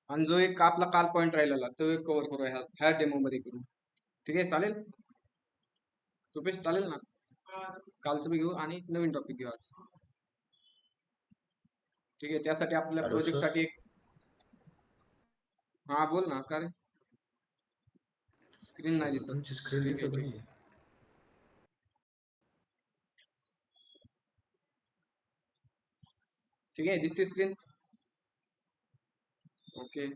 आणि जो एक आपला काल पॉईंट राहिलेला तो एक कव्हर करू ह्या डेमो मध्ये करू. ठीक आहे, चालेल रुपेश, चालेल ना? कालचं बी घेऊ आणि नवीन टॉपिक घेऊ आज. ठीक आहे, त्यासाठी आपल्या हॅलो प्रोजेक्ट सर. साठी एक. हा बोल ना, का रे? स्क्रीन नाही सर दिसत. तुमची स्क्रीन ठीक आहे दिसत ठीक. नाही. ठीक आहे, दिसते स्क्रीन. ओके.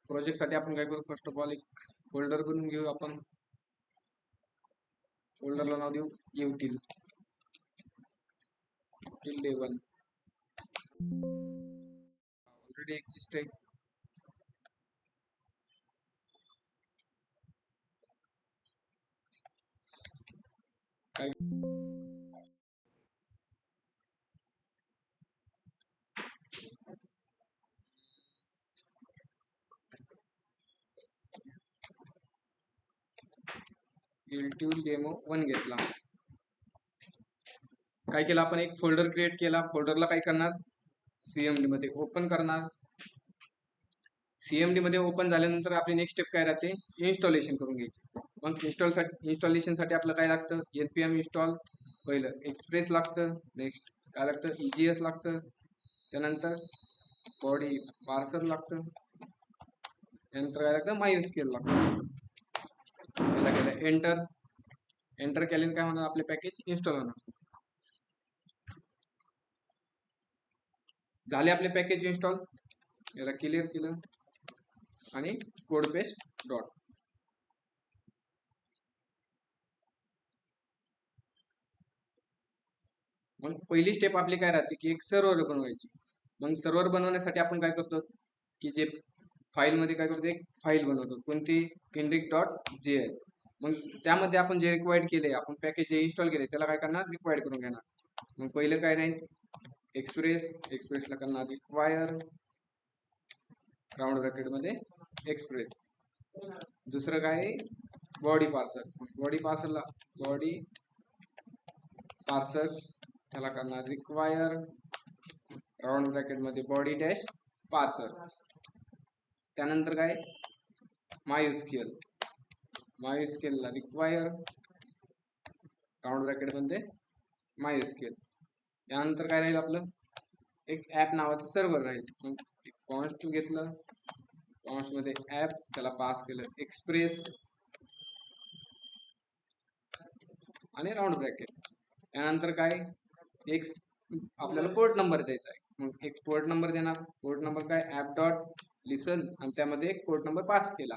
प्रोजेक्ट साठी आपण काय करू, फर्स्ट ऑफ ऑल एक फोल्डर बनवून घेऊ आपण. फोल्डरला नाव देऊ युटिल लेवल. ऑलरेडी एक्झिस्ट आहे. काय युटिल डेमो 1 घेतला. काय केलं आपण, एक फोल्डर क्रिएट केला. फोल्डरला काय करणार, सीएमडी मध्ये ओपन करणार. सीएमडी मध्ये ओपन झाल्यानंतर आपली नेक्स्ट स्टेप काय राहते, इन्स्टॉलेशन करून घ्यायची. मग इन्स्टॉलेशन साठी आपलं काय लागतं, npm इन्स्टॉल. पहिलं एक्सप्रेस लागतं, नेक्स्ट काय लागतं, EGS लागतं, त्यानंतर बॉडी पार्सर लागतं, त्यानंतर काय लागतं, MySQL लागतं. पहिला केलं एंटर. एंटर केल्याने काय होणार, आपले पॅकेज इन्स्टॉल होणार. झाले आपले पॅकेज इन्स्टॉल. याला क्लिअर केलं आणि कोड पेस्ट डॉट. मग पहिली स्टेप आपली काय राहते की एक सर्व्हर बनवायची. मग सर्व्हर बनवण्यासाठी आपण काय करतो की जे फाईल मध्ये काय करतो, एक फाईल बनवतो. कोणती, index.js. मग त्यामध्ये आपण जे रिक्वायर्ड केले, आपण पॅकेज जे इन्स्टॉल केले त्याला काय करणार, रिक्वायर्ड करून घेणार. मग पहिलं काय राहील, एक्सप्रेसला करणार रिक्वायर राऊंड ब्रॅकेट मध्ये एक्सप्रेस. दुसरं काय, बॉडी पार्सरला बॉडी पार्सर त्याला करणार रिक्वायर राऊंड ब्रॅकेट मध्ये बॉडी डॅश पार्सर. त्यानंतर काय, MySQL ला रिक्वायर राऊंड ब्रॅकेट मध्ये MySQL. त्यानंतर काय राहील आपलं, एक ऍप नावाचं सर्व्हर राहील. मग कॉन्स्ट घेतलं, कॉन्स्ट मध्ये ऍप, त्याला पास केलं एक्सप्रेस आणि राऊंड ब्रॅकेट. त्यानंतर काय, एक आपल्याला पोर्ट नंबर द्यायचा आहे. मग एक पोर्ट नंबर देणार. पोर्ट नंबर काय, ऍप डॉट लिसन, आणि त्यामध्ये एक पोर्ट नंबर पास केला.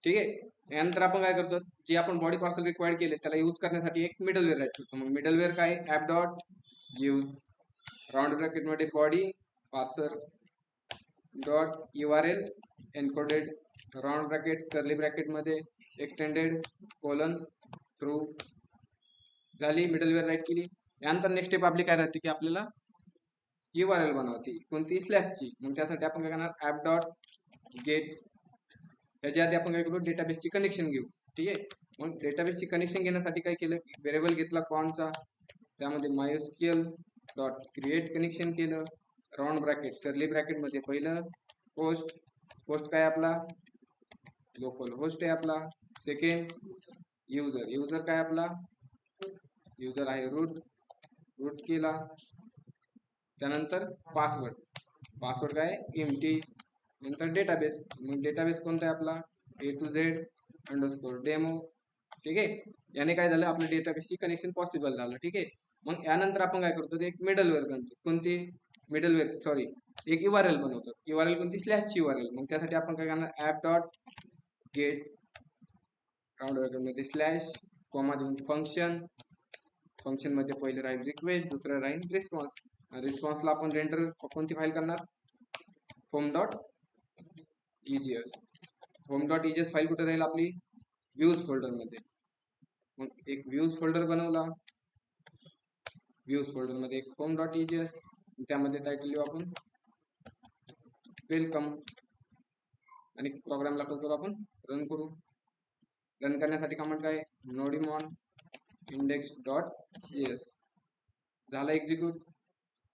ठीक आहे. यानंतर आपण काय करतो, जे आपण बॉडी पार्सल रिक्वायर्ड केले त्याला यूज करण्यासाठी एक मिडलवेअर राईट करतो. मग मिडलवेअर काय, app dot use round bracket मध्ये body parser dot URL encoded round bracket curly bracket मध्ये एक्सटेंडेड कोलन थ्रू. झाली, मिडलवेअर राईट केली. यानंतर नेक्स्ट स्टेप आपली काय राहते की आपल्याला URL बनवते, कोणती, स्लॅशची. मग त्यासाठी आपण काय करणार, ऍप डॉट गेट. त्याच्या आधी आपण काय करू, डेटाबेसची कनेक्शन घेऊ. ठीक आहे. मग डेटाबेसची कनेक्शन घेण्यासाठी काय केलं, व्हेरिएबल घेतला कॉनचा, त्यामध्ये MySQL डॉट क्रिएट कनेक्शन केलं. राऊंड ब्रॅकेट कर्ली ब्रॅकेट मध्ये पहिलं पोस्ट काय आपला, लोकल होस्ट आहे आपला. सेकंड युजर काय आपला, युजर आहे रूट केला. त्यानंतर पासवर्ड काय, एम्प्टी. नंतर डेटाबेस, मग डेटाबेस कोणता आहे आपला, A to Z _डेमो. ठीक आहे. याने काय झालं, आपलं डेटाबेसची कनेक्शन पॉसिबल झालं. ठीक आहे. मग यानंतर आपण काय करतो, एक मिडलवेअर बनतो. कोणती, एक URL बनवतो. URL कोणती, स्लॅशची URL. मग त्यासाठी आपण काय करणार, ऍप डॉट गेट राऊंड मध्ये स्लॅश कॉमा देऊन फंक्शन मध्ये पहिले राहील रिक्वेस्ट, दुसरं राहील रिस्पॉन्स. रिस्पॉन्सला आपण रेंडर कोणती फाईल करणार, home.egs. home.egs फाईल कुठे राहील आपली, व्ह्यूज फोल्डर मध्ये. मग एक व्ह्यूज फोल्डर बनवला. व्ह्यूज फोल्डर मध्ये एक home.egs, त्यामध्ये टायटल लिहू आपण वेलकम. आणि प्रोग्रामला करू आपण रन करू. रन करण्यासाठी कमांड काय, nodimon index.js. झाला एक्झिक्यूट.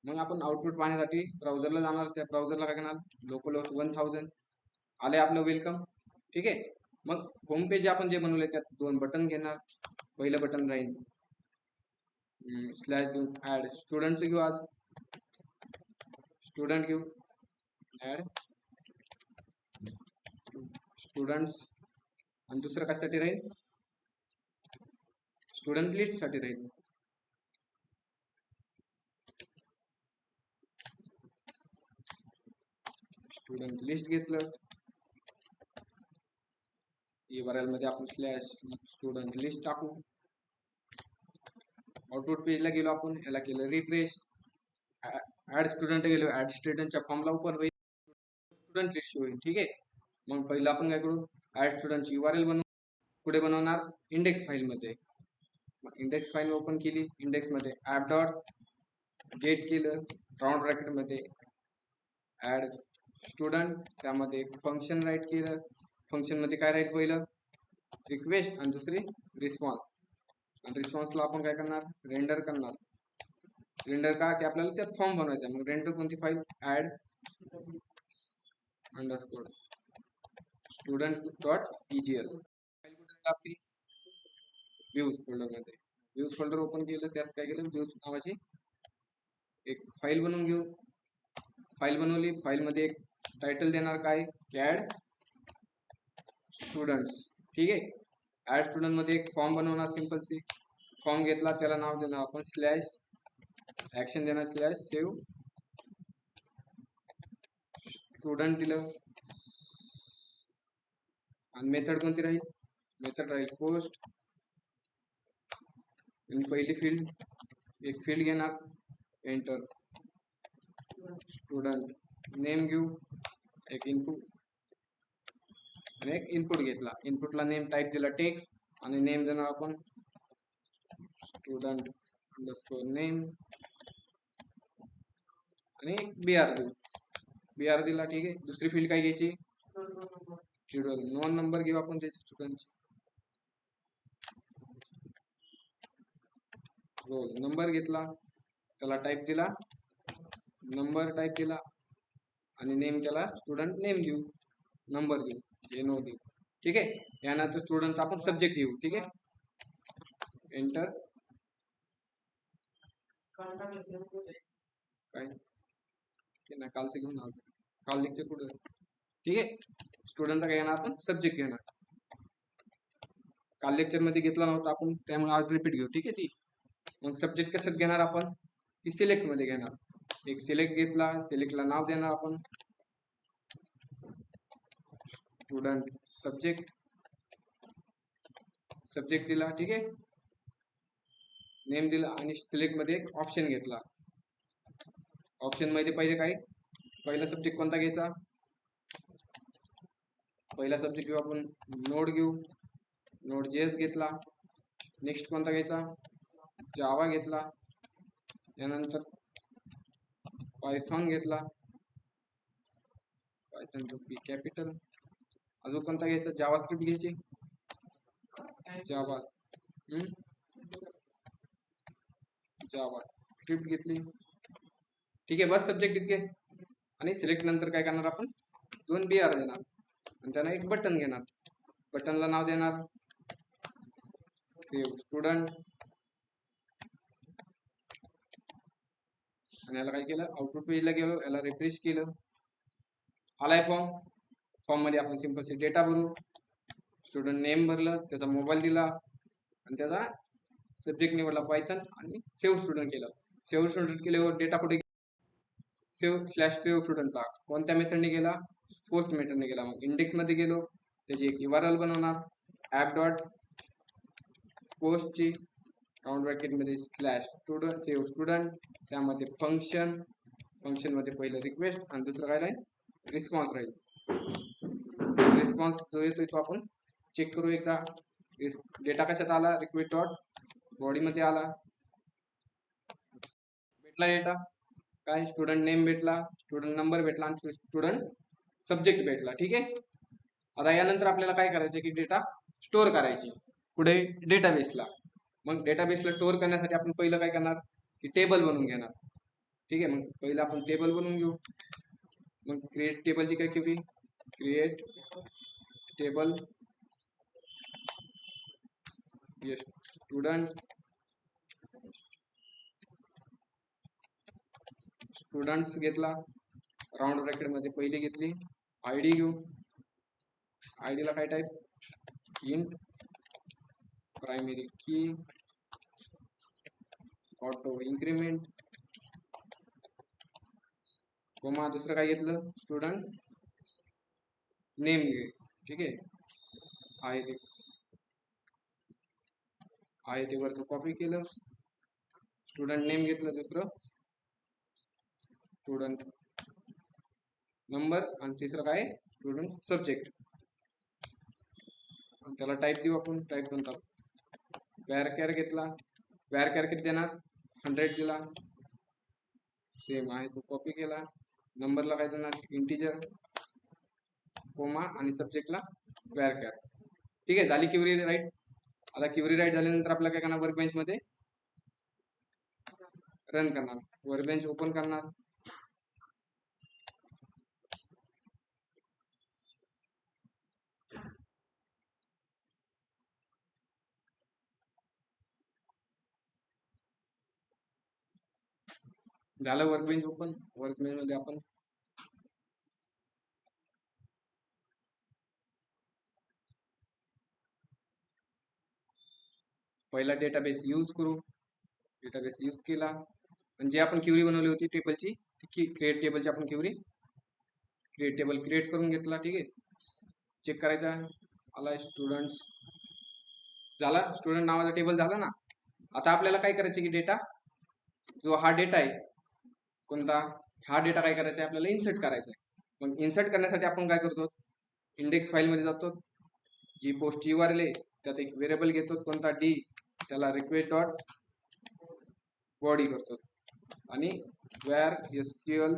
मग आपण आउटपुट पाहण्यासाठी ब्राउझरला जाणार, त्या ब्राउझरला काय करणार, लोकल 1000 आले आपलं वेलकम. ठीक आहे. मग होम पेज आपण जे बनवले त्यात 2 बटन घेणार. पहिलं बटन राहील स्लॅश देऊन ऍड स्टुडंटचं घेऊ, आज स्टुडंट घेऊ, ऍड स्टुडंट्स. आणि दुसरं कशासाठी राहील, स्टुडंट लिस्ट साठी राहील. स्टुडंट लिस्ट घेतलं, URL मध्ये आपण स्लॅश स्टुडंट लिस्ट टाकू. आउटपुट पेजला गेलो आपण, याला केलं रिफ्रेश, ऍड स्टुडंट गेलो, ऍड स्टुडंटच्या फॉर्मला ओपन होईल, स्टुडंट लिस्ट होईल. ठीक आहे. मग पहिलं आपण काय करू, ऍड स्टुडंटची URL बनवू. पुढे बनवणार इंडेक्स फाईल मध्ये. मग इंडेक्स फाईल ओपन केली, इंडेक्स मध्ये ऍप डॉट गेट केलं, राऊंड ब्रॅकेट मध्ये ऍड स्टुडंट, त्यामध्ये फंक्शन राईट केलं. फंक्शन मध्ये काय राहील, पहिलं रिक्वेस्ट आणि दुसरी रिस्पॉन्स. आणि रिस्पॉन्सला आपण काय करणार, रेंडर करणार. रेंडर का, की आपल्याला त्यात फॉर्म बनवायचा. मग रेंडर कोणती file, add underscore student dot EGS. File कुठे आपली, व्ह्यूज फोल्डर मध्ये. व्ह्यूज फोल्डर ओपन केलं, त्यात काय केलं, व्ह्यूज नावाची एक फाईल बनवून घेऊ. फाईल बनवली, फाईल मध्ये एक टायटल देणार, काय, ऍड स्टुडंट्स. ठीक आहे. ऍड स्टुडंट मध्ये एक फॉर्म बनवणार, सिंपल सी. फॉर्म घेतला, त्याला नाव देणार आपण स्लॅश ऍक्शन देणार, स्लॅश सेव्ह स्टुडंट दिलं. आणि मेथड कोणती राहील, मेथड राहील पोस्ट. आणि पहिली फील्ड, एक फील्ड घेणार, एंटर स्टुडंट नेम घेऊ, एक इनपुट आणि एक इनपुट घेतला. इनपुटला नेम टाईप दिला टेक्स्ट, आणि नेम देणार आपण स्टुडंट अंडरस्कोर नेम, आणि BR देऊ, BR दिला. ठीक आहे. दुसरी फील्ड काय घ्यायची, नोन नंबर घेऊ आपण त्याची स्टुडंटची. रोल नंबर घेतला, त्याला टाईप दिला, नंबर टाईप दिला, आणि नेम त्याला स्टुडंट नेम देऊ, नंबर देऊ, NO देऊ. ठीक आहे. यानंतर स्टुडंटचा आपण सब्जेक्ट घेऊ. ठीक आहे. एंटर काय ना, कालचं घेऊन आज, काल लेक्चर कुठं. ठीक आहे. स्टुडंटचा काय घेणार आपण, सब्जेक्ट घेणार. काल लेक्चर मध्ये घेतला नव्हता आपण, त्यामुळे आज रिपीट घेऊ. ठीक आहे. ती मग सब्जेक्ट कशात घेणार आपण, की सिलेक्ट मध्ये घेणार. एक सिलेक्ट घेतला, सिलेक्टला नाव देणार आपण स्टुडंट सब्जेक्ट, सब्जेक्ट दिला. ठीक आहे. नेम दिला, आणि सिलेक्ट मध्ये एक ऑप्शन घेतला. ऑप्शन मध्ये पहिले काय, पहिला सब्जेक्ट कोणता घ्यायचा, पहिला सब्जेक्ट घेऊ आपण नोड घेऊ, Node.js घेतला. नेक्स्ट कोणता घ्यायचा, जावा घेतला. यानंतर पायथॉन घेतला, पायथॉन P कॅपिटल. अजून कोणता घ्यायचा, जावास्क्रिप्ट घ्यायची, जावा स्क्रिप्ट घेतली. ठीक आहे. बस सब्जेक्ट इतके. आणि सिलेक्ट नंतर काय करणार आपण, 2 BR देणार, आणि त्यांना एक बटन घेणार. बटनला नाव देणार सेव्ह स्टुडंट. आणि याला काय केलं, आउटपुट पेजला गेलो, याला रिफ्रेश केलं, आलाय फॉर्म. फॉर्म मध्ये आपण सिंपल डेटा भरू. स्टुडंट नेम भरलं, त्याचा मोबाईल दिला, आणि त्याचा सब्जेक्ट निवडला पायथन, आणि सेव्ह स्टुडंट केलं. सेव्ह स्टुडंट केल्यावर डेटा कुठे, सेव्ह स्टुडंटला कोणत्या मेथडने गेला, पोस्ट मेथडने गेला. मग इंडेक्स मध्ये गेलो, त्याची एक URL बनवणार, ऍप डॉट पोस्टची राऊंड ब्रॅकेट मध्ये स्लॅश स्टुडंट सेव्ह स्टुडंट, त्यामध्ये फंक्शन, फंक्शन मध्ये पहिलं रिक्वेस्ट, आणि दुसरं काय राहील, रिस्पॉन्स राहील. रिस्पॉन्स जो येतोय तो आपण चेक करू एकदा. डेटा कशात आला, रिक्वेस्ट डॉट बॉडी मध्ये आला, भेटला डेटा, काय स्टुडंट नेम भेटला, स्टुडंट नंबर भेटला, आणि स्टुडंट सब्जेक्ट भेटला. ठीक आहे. आता यानंतर आपल्याला काय करायचं, की डेटा स्टोअर करायची पुढे डेटाबेसला. मग डेटाबेसला स्टोअर करण्यासाठी आपण पहिलं काय करणार, की टेबल बनवून घेणार. ठीक आहे. मग पहिलं आपण टेबल बनवून घेऊ. मग क्रिएट टेबलची काय query, create table student, students घेतला, राऊंड ब्रॅकेट मध्ये पहिली घेतली, आयडी घेऊ, आयडी ला काय टाईप, इंट प्रायमरी की ऑटो इन्क्रीमेंट, कोमा दुसरं काय घेतलं, स्टुडंट नेम घे, ठीक आहे. आहे ते वरचं कॉपी केलं, स्टुडंट नेम घेतलं, दुसरं स्टुडंट नंबर, आणि तिसरं काय स्टुडंट सब्जेक्ट. त्याला टाईप देऊ आपण, टाईप कोणता, वॅरकॅर घेतला, वॅरकॅर किती देणार, 100 दिला, सेम आहे तो कॉपी केला, नंबरला काय देणार, इंटिजर, कोमा, आणि सब्जेक्टला वॅरकॅर. ठीक आहे, झाली क्वेरी राईट. आता क्वेरी राईट झाल्यानंतर आपल्याला काय करणार, वर्कबेंच मध्ये रन करणार, वर्कबेंच ओपन करणार, झालं वर्कबेंच ओपन. वर्कबेंच मध्ये आपण पहिला डेटाबेस यूज करू, डेटाबेस यूज केला, म्हणजे आपण क्वेरी बनवली होती टेबलची, क्रिएट टेबलची आपण क्वेरी क्रिएट टेबल क्रिएट करून घेतला. ठीक आहे, चेक करायचा, आला स्टुडंट्स, झाला स्टुडंट नावाचा टेबल झाला ना. आता आपल्याला काय करायचं की डेटा, जो हा डेटा आहे कोणता, हा डेटा काय करायचा आहे आपल्याला, इन्सर्ट करायचा आहे. मग इन्सर्ट करण्यासाठी आपण काय करतो, इंडेक्स फाईल मध्ये जातो, जी पोस्ट URL आहे त्यात एक व्हेरिएबल घेतो कोणता, डी, त्याला रिक्वेस्ट डॉट बॉडी करतो, आणि where SQL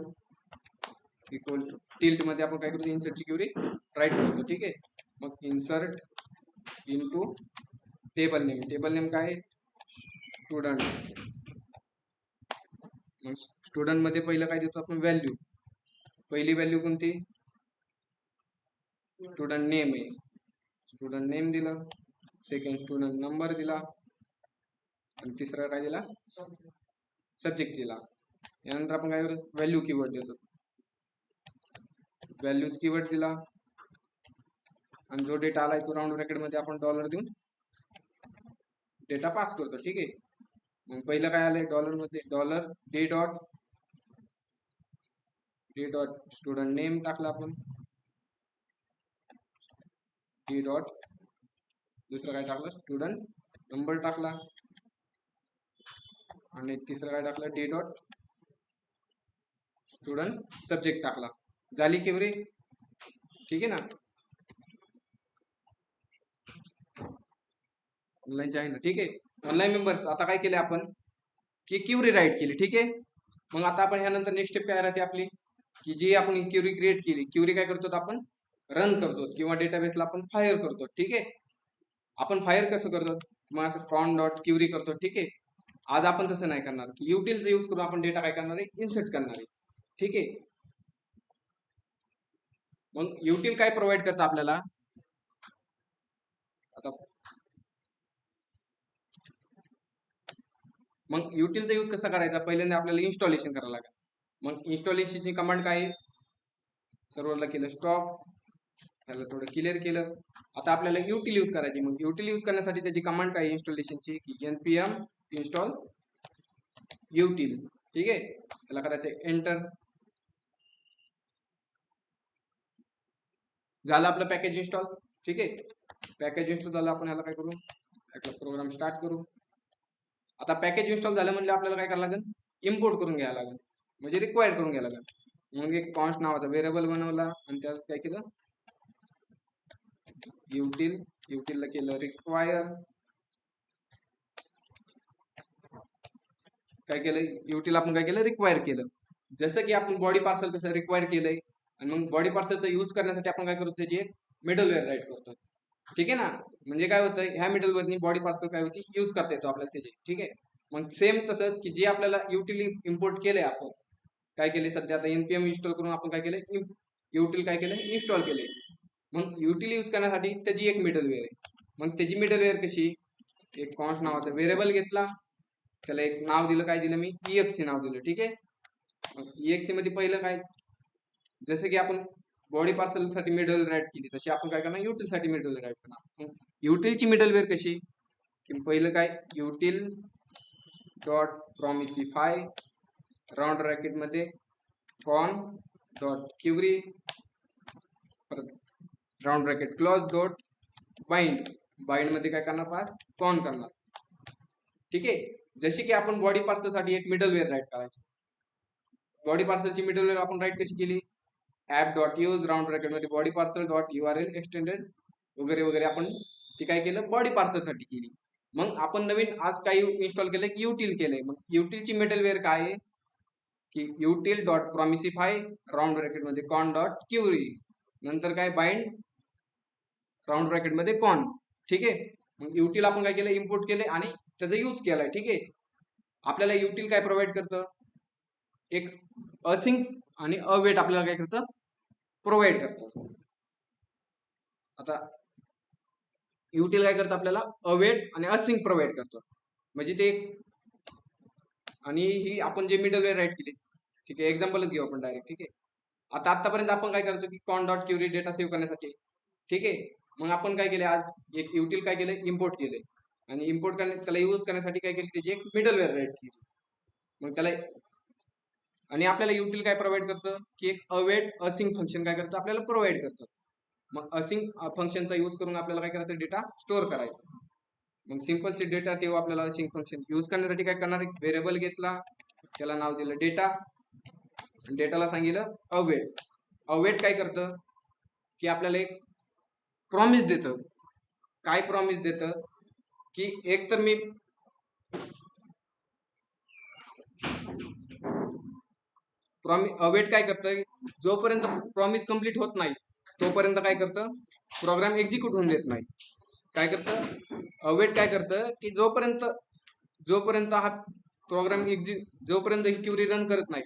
equal to tilde मध्ये आपण काय करतो, इन्सर्टची क्वेरी राईट करतो. ठीक आहे, मग insert into table name, table name काय, स्टुडंट. मग स्टुडंट मध्ये पहिलं काय देतो आपण, व्हॅल्यू, पहिली व्हॅल्यू कोणती, स्टुडंट नेम आहे, स्टुडंट नेम दिलं, सेकंड स्टुडंट नंबर दिला, आणि तिसरा काय दिला, सब्जेक्ट दिला. यानंतर आपण काय करतो, व्हॅल्यू कीवर्ड देतो, व्हॅल्यूज कीवर्ड दिला, आणि जो डेटा आलाय तो राऊंड ब्रॅकेट मध्ये आपण डॉलर देऊन डेटा पास करतो. ठीक आहे, मग पहिलं काय आलंय, डॉलर मध्ये dollar day dot student name टाकला आपण, डी डॉट, दुसरं काय टाकलं, स्टुडंट नंबर टाकला, आणि तिसरं काय टाकलं, डी डॉट स्टुडंट सब्जेक्ट टाकला. झाली क्वेरी. ठीक आहे ना, ऑनलाईनचे आहे ना. ठीक आहे, ऑनलाईन मेंबर्स, आता काय केले आपण की क्वेरी राईट केली. ठीक आहे, मग आता आपण ह्यानंतर नेक्स्ट स्टेप काय राहते आपली, की जी आपण क्वेरी क्रिएट केली, क्वेरी काय करतो आपण, रन करतो, किंवा डेटाबेसला आपण फायर करतो. ठीक आहे, आपण फायर कसं करतो, मग असं फ्रॉम डॉट क्वेरी करतो. ठीक आहे, आज आपण तसं नाही करणार, की युटिलचा यूज करून आपण डेटा काय करणार आहे, इन्सर्ट करणार आहे. ठीक आहे, मग युटिल काय प्रोव्हाइड करतं आपल्याला, आता मग युटिलचा यूज कसा करायचा, पहिल्यांदा आपल्याला इन्स्टॉलेशन करायला लागेल. मग इन्स्टॉलेशनची कमांड काय आहे, सर्व्हरला केलं स्टॉप, त्याला थोडं क्लिअर केलं. आता आपल्याला युटिल यूज करायची, मग युटिल यूज करण्यासाठी त्याची कमांड काय, इन्स्टॉलेशनची, की npm इन्स्टॉल युटिल. ठीक आहे, त्याला करायचं एंटर. झालं आपलं पॅकेज इन्स्टॉल. ठीक आहे, पॅकेज इन्स्टॉल झालं, आपण ह्याला काय करू, प्रोग्राम स्टार्ट करू. आता पॅकेज इन्स्टॉल झालं म्हणजे आपल्याला काय करायला लागेल, इम्पोर्ट करून घ्यायला लागेल, म्हणजे रिक्वायर्ड करून घ्यायला लागेल. मग एक कॉन्स्ट नावाचा व्हेरिएबल बनवला, आणि त्यात काय केलं, युटिलला केलं रिक्वायर, काय केलं, युटिल आपण काय केलं, रिक्वायर केलं. जसं की आपण बॉडी पार्सल कसं रिक्वायर केलंय, आणि मग बॉडी पार्सलचा यूज करण्यासाठी आपण काय करतो, त्याची एक मिडलवेअर राईट करतो. ठीक आहे ना, म्हणजे काय होतं, ह्या मिडलवेअरनी बॉडी पार्सल काय होती, यूज करता येतो आपल्याला त्याची. ठीक आहे, मग सेम तसंच की जे आपल्याला युटिली इम्पोर्ट केलंय आपण, काय केले सध्या आता npm इन्स्टॉल करून आपण काय केलं युटिल काय केलं इन्स्टॉल केले. मग युटिल यूज करण्यासाठी त्याची एक मिडलवेअर आहे. मग त्याची मिडलवेअर कशी, एक कॉन्स्ट नावाचा व्हेरिएबल घेतला, त्याला एक नाव दिलं, काय दिलं मी exe नाव दिलं. ठीक आहे. मग exe मध्ये पहिलं काय, जसं की आपण बॉडी पार्सल साठी मिडल राईट केली तशी आपण काय करणार युटिल साठी मिडल राईट करणार. युटिलची मिडलवेअर कशी की पहिलं काय util dot promisify round bracket मध्ये con dot query round bracket close dot bind, bind मध्ये काय करणार पास कॉन करणार. ठीक आहे. जशी की आपण बॉडी पार्सल साठी एक मिडलवेअर राईट करायची. बॉडी पार्सलची मिडलवेअर आपण राईट कशी केली, app dot use round bracket मध्ये body parser dot URL extended वगैरे वगैरे आपण ती काय केलं बॉडी पार्सल साठी केली. मग आपण नवीन आज काय इन्स्टॉल केलं की युटिल केलंय. मग युटिलची मिडलवेअर काय आहे की util dot promisify round bracket मध्ये कॉन डॉट क्युरी नंतर काय बाइंड राऊंड ब्रॅकेट मध्ये कॉन. ठीक आहे. मग युटिल आपण काय केलं इम्पोर्ट केले आणि त्याचा यूज केलाय. ठीक आहे. आपल्याला युटिल काय प्रोव्हाइड करतं, एक असिंक आणि अवेट आपल्याला काय करतं प्रोव्हाइड करतं. आता युटिल काय करतं आपल्याला अवेट आणि असिंक प्रोव्हाइड करतं. म्हणजे ते आणि ही आपण जे मिडलवेअर राईट केली. ठीक आहे. एक्झाम्पलच घेऊ आपण डायरेक्ट. ठीक आहे. आता आतापर्यंत आपण काय करायचो की con dot query data save करण्यासाठी. ठीक आहे. मग आपण काय केले आज एक युटिल काय केलं इम्पोर्ट केले आणि इम्पोर्ट त्याला यूज करण्यासाठी काय केली त्याची एक मिडलवेअर राईट केली. मग त्याला आणि आपल्याला युटिल काय प्रोव्हाइड करतं की एक अवेट असिंक फंक्शन काय करतं आपल्याला प्रोव्हाइड करतं. मग असिंक फंक्शनचा यूज करून आपल्याला काय करायचं डेटा स्टोअर करायचा. मग सिंपल सी डेटा तेव्हा आपल्याला असिंक फंक्शन यूज करण्यासाठी काय करणार, एक व्हेरिएबल घेतला, त्याला नाव दिलं डेटा, डेटाला सांगितलं अवेट. अवेट काय करतं की आपल्याला एक प्रॉमिस देतं. काय प्रॉमिस देतं की एक तर मी अवेट काय करतं जोपर्यंत प्रॉमिस कंप्लीट होत नाही तोपर्यंत काय करतं प्रोग्राम एक्झिक्यूट होऊन देत नाही. काय करतं अवेट काय करतं की जोपर्यंत हा प्रोग्राम जोपर्यंत ही क्युरी रन करत नाही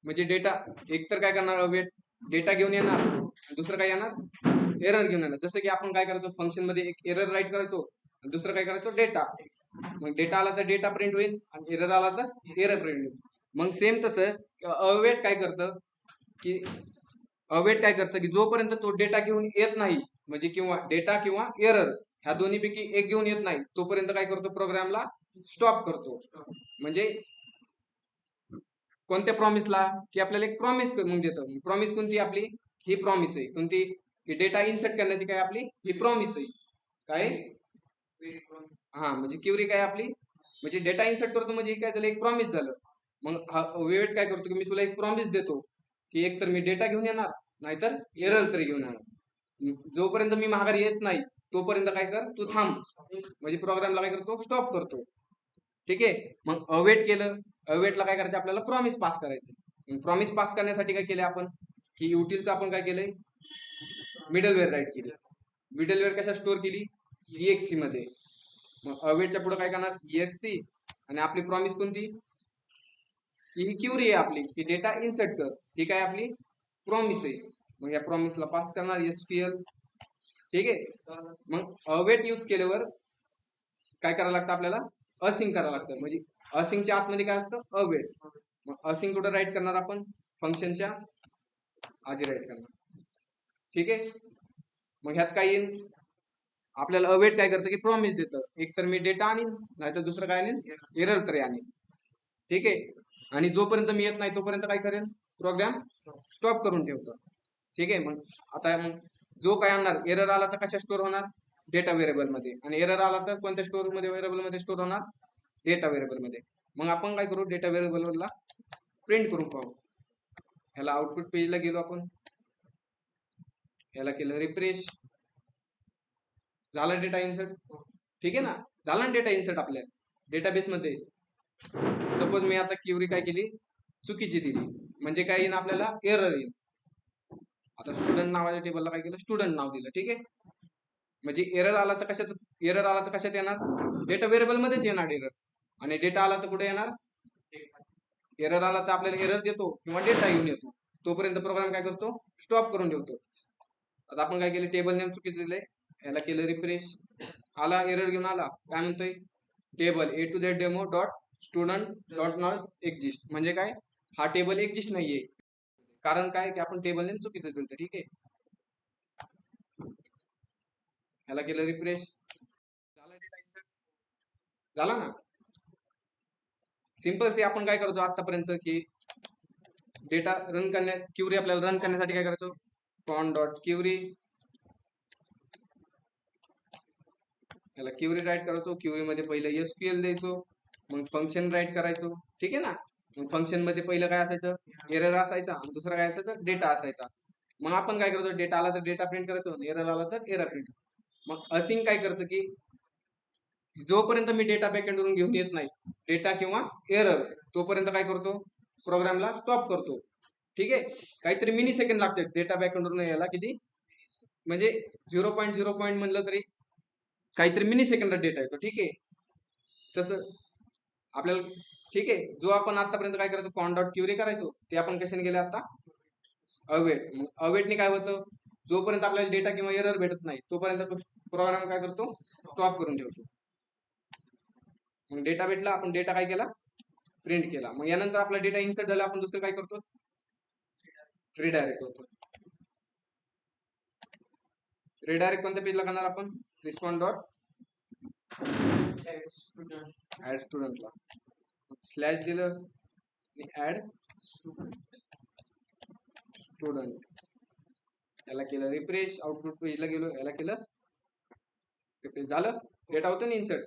म्हणजे डेटा एकतर काय करणार अवेट डेटा घेऊन येणार, दुसरं काय येणार एरर घेऊन येणार. जसं की आपण काय करायचो फंक्शन मध्ये एक एरर राईट करायचो आणि दुसरं काय करायचो डेटा. मग डेटा आला तर डेटा प्रिंट होईल आणि एरर आला तर एरर प्रिंट होईल. मग सेम तसं अवेट काय करतं की अवेट काय करतं की जोपर्यंत तो डेटा घेऊन येत नाही म्हणजे किंवा डेटा किंवा एरर ह्या दोन्हीपैकी एक घेऊन येत नाही तोपर्यंत काय करतो प्रोग्रामला स्टॉप करतो. म्हणजे कोणत्या प्रॉमिसला की आपल्याला एक प्रॉमिस मग देतो. प्रॉमिस कोणती आपली ही प्रॉमिस आहे कोणती की डेटा इन्सर्ट करण्याची काय आपली ही प्रॉमिस आहे. काय हा म्हणजे क्युरी काय आपली म्हणजे डेटा इन्सर्ट करतो म्हणजे काय झालं एक प्रॉमिस झालं. मग हा वेट काय करतो की मी तुला एक प्रॉमिस देतो की एक तर मी डेटा घेऊन येणार नाहीतर एरर तरी घेऊन येणार. जोपर्यंत मी माघारी येत नाही तोपर्यंत काय कर तू थांब म्हणजे प्रोग्रामला काय करतो स्टॉप करतो. ठीक आहे. मग अवेट केलं, अवेटला काय करायचं आपल्याला प्रॉमिस पास करायचं. प्रॉमिस पास करण्यासाठी काय केलं आपण की युटिलचं आपण काय केलंय मिडलवेअर राईट केली. मिडलवेअर कशा स्टोअर केली exe मध्ये. मग अवेटच्या पुढे काय करणार exe आणि आपली प्रॉमिस कोणती ही क्युरी आहे आपली की डेटा इन्सर्ट कर, ही काय आपली प्रॉमिस आहे. मग या प्रॉमिसला पास करणार SQL. ठीक आहे. मग अवेट यूज केल्यावर काय करावं लागतं आपल्याला असिंक करावं लागतं. म्हणजे असिंकच्या आतमध्ये काय असतं अवेट. मग असिंक कुठं राईट करणार आपण फंक्शनच्या आधी राईट करणार. ठीक आहे. मग ह्यात काय येईल आपल्याला अवेट काय करतं की प्रॉमिस देतं एक तर मी डेटा आणीन नाहीतर दुसरं काय आणीन एरर तरी आणीन. ठीक आहे. आणि जोपर्यंत मी येत नाही तोपर्यंत काय करेल प्रोग्राम स्टॉप करून ठेवतो. ठीक आहे. मग आता मग जो काय आणणार एरर आला तर कशा स्टोअर होणार डेटा व्हेरिएबल मध्ये आणि एरर आला तर कोणत्या स्टोअर मध्ये व्हेरिएबल मध्ये स्टोअर होणार डेटा व्हेरिएबल मध्ये. मग आपण काय करू डेटा व्हेरिएबलला प्रिंट करून पाहू. ह्याला आउटपुट पेजला गेलो आपण, ह्याला केलं रिफ्रेश, झाला डेटा इन्सर्ट. ठीक आहे ना, झाला ना डेटा इन्सर्ट आपल्या डेटाबेस मध्ये. सपोज मी आता क्युरी काय केली चुकीची दिली म्हणजे काय येईल आपल्याला एरर येईल. आता स्टुडंट नावाच्या टेबलला काय केलं स्टुडंट नाव दिलं. ठीक आहे. म्हणजे एरर आला तर कशात येणार डेटा व्हेरिएबल मध्येच येणार एरर आणि डेटा आला तर कुठे येणार एरर आला तर आपल्याला एरर देतो किंवा डेटा घेऊन येतो, तोपर्यंत प्रोग्राम काय करतो, स्टॉप करून ठेवतो. आता आपण काय केलं, टेबल नेम चुकीचं दिलंय, याला केलं रिफ्रेश, आला एरर घेऊन आला, काय म्हणतोय, table A to Z demo dot student dot not exist. म्हणजे काय, हा टेबल एक्झिस्ट नाहीये. कारण काय की आपण टेबल नेम चुकीचं दिलं. ठीक आहे, ह्याला केलं रिफ्रेश, झाला डेटा इन्सर्ट, झाला ना. सिंपल से आपण काय करतो आतापर्यंत की डेटा रन करण्या क्युरी आपल्याला रन करण्यासाठी काय करायचो, कॉन डॉट क्युरी, याला क्युरी राईट करायचो, क्युरी मध्ये पहिलं SQL द्यायचो, मग फंक्शन राईट करायचो. ठीक आहे ना. मग फंक्शन मध्ये पहिलं काय असायचं, एरर असायचा, आणि दुसरं काय असायचं, डेटा असायचा. मग आपण काय करतो, डेटा आला तर डेटा प्रिंट करायचो, एरर आला तर एरर प्रिंट. मग असिंग काय करतं की जोपर्यंत मी डेटा बॅकएंड वरून घेऊन येत नाही डेटा किंवा एरर, तोपर्यंत काय करतो, प्रोग्रामला स्टॉप करतो. ठीक आहे, काहीतरी मिनी सेकंड लागते डेटा बॅकएंड वरून यायला, किती म्हणजे 0.0 म्हणलं तरी काहीतरी मिनी सेकंदात डेटा येतो. ठीक आहे, तसं आपल्याला, ठीक आहे, जो आपण आतापर्यंत काय करायचो, कॉन डॉट क्युरी करायचो, ते आपण कशाने गेले आता, अवेट. मग अवेटने काय होतं, जोपर्यंत आपल्याला डेटा किंवा एरर भेटत नाही तोपर्यंत प्रोग्राम काय करतो, स्टॉप करून ठेवतो. मग डेटा भेटला, आपण डेटा काय केला, प्रिंट केला. मग यानंतर आपला डेटा इन्सर्ट झाला, आपण दुसरं काय करतो, रिडायरेक्ट होतो. रिडायरेक्ट कोणत्या पेजला करणार आपण, रिस्पॉन्ड डॉट ऍड स्टुडंटला, स्लॅश दिलं, ऍड स्टुडंट, याला केलं रिफ्रेश, आउटपुट पेजला गेलो, याला केलं रिफ्रेश, झालं, डेटा होतो ना इन्सर्ट.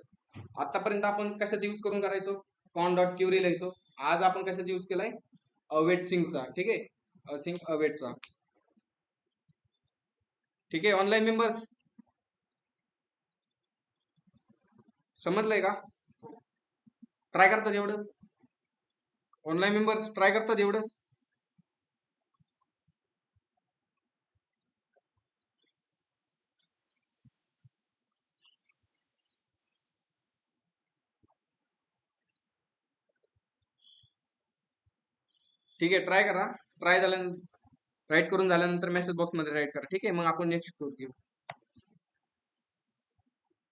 आतापर्यंत आपण कशाचा यूज करून करायचो, कॉन डॉट क्युरी लिहायचो. आज आपण कशाचा यूज केलाय, अवेट सिंगचा. ठीक आहे, असिंग अवेटचा. ठीक आहे, ऑनलाईन मेंबर्स समजलंय का, ट्राय करतात एवढं, ऑनलाईन मेंबर्स ट्राय करतात एवढं. ठीक आहे, ट्राय करा. ट्राय झाल्यानंतर राईट करून झाल्यानंतर मेसेज बॉक्स मध्ये राईट करा. ठीक आहे, मग आपण नेक्स्ट कोड घेऊ.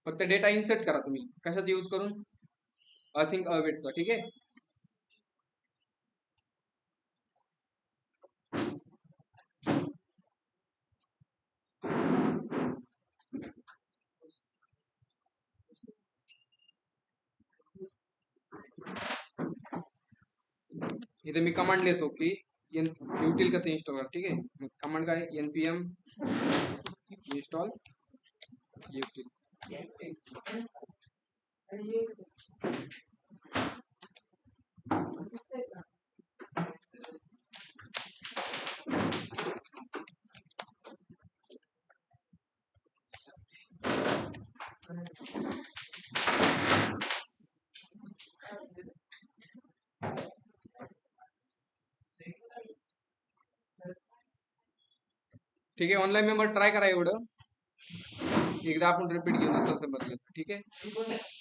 फक्त डेटा इन्सर्ट करा तुम्ही कशाचा यूज करून, असिंग अवेटचा. ठीक आहे, इथे मी कमांड लिहितो की युटिल कसं इन्स्टॉल करा. ठीक आहे, कमांड काय, npm इन्स्टॉल युटिल. ठीक आहे, ऑनलाईन मेंबर ट्राय करा एवढं, एकदा आपण रिपीट घेऊन असं समजलं. ठीक आहे.